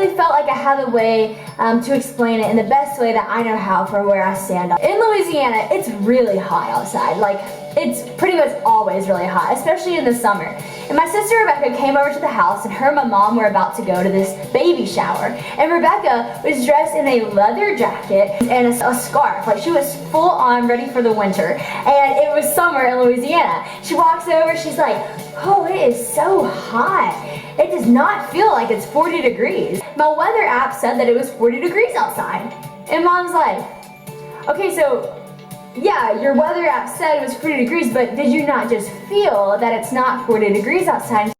really felt like I have a way to explain it in the best way that I know how for where I stand. In Louisiana, it's really hot outside. Like, it's pretty much always really hot, especially in the summer. And my sister Rebecca came over to the house, and her and my mom were about to go to this baby shower. And Rebecca was dressed in a leather jacket and a scarf. Like, she was full on ready for the winter. And it was summer in Louisiana. She walks over, she's like, oh, it is so hot. It does not feel like it's 40 degrees. My weather app said that it was 40 degrees outside. And Mom's like, okay, so yeah, your weather app said it was 40 degrees, but did you not just feel that it's not 40 degrees outside?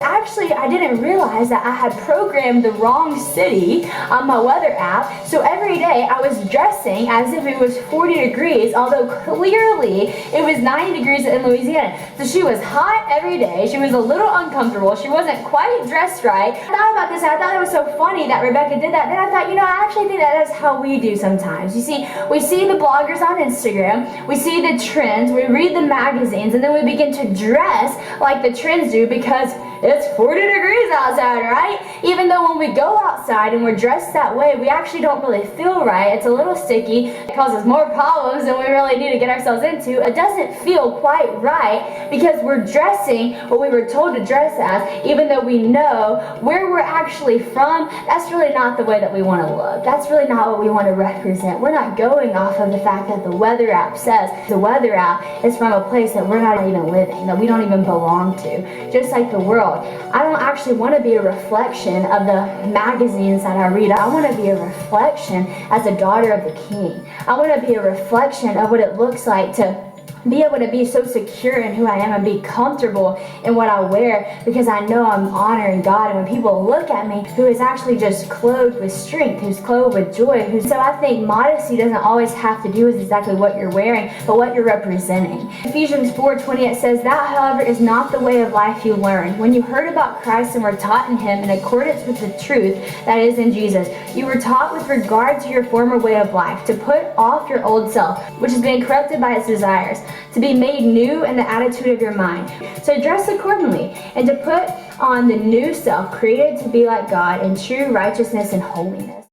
Actually, I didn't realize that I had programmed the wrong city on my weather app, so every day I was dressing as if it was 40 degrees, although clearly it was 90 degrees in Louisiana. So she was hot every day, she was a little uncomfortable, she wasn't quite dressed right. I thought about this and I thought it was so funny that Rebecca did that. Then I thought, you know, I actually think that is how we do sometimes. You see, we see the bloggers on Instagram, we see the trends, we read the magazines, and then we begin to dress like the trends do because it's 40 degrees outside, right? Even though when we go outside and we're dressed that way, we actually don't really feel right. It's a little sticky. It causes more problems than we really need to get ourselves into. It doesn't feel quite right because we're dressing what we were told to dress as, even though we know where we're actually from. That's really not the way that we want to look. That's really not what we want to represent. We're not going off of the fact that the weather app says the weather app is from a place that we're not even living, that we don't even belong to. Just like the world. I don't actually want to be a reflection of the magazines that I read. I want to be a reflection as a daughter of the King. I want to be a reflection of what it looks like to be able to be so secure in who I am and be comfortable in what I wear because I know I'm honoring God. And when people look at me, who is actually just clothed with strength, who's clothed with joy, so I think modesty doesn't always have to do with exactly what you're wearing, but what you're representing. Ephesians 4:20, it says, that, however, is not the way of life you learned. When you heard about Christ and were taught in Him in accordance with the truth that is in Jesus, you were taught with regard to your former way of life to put off your old self, which has been corrupted by its desires, to be made new in the attitude of your mind. So dress accordingly, and to put on the new self, created to be like God in true righteousness and holiness.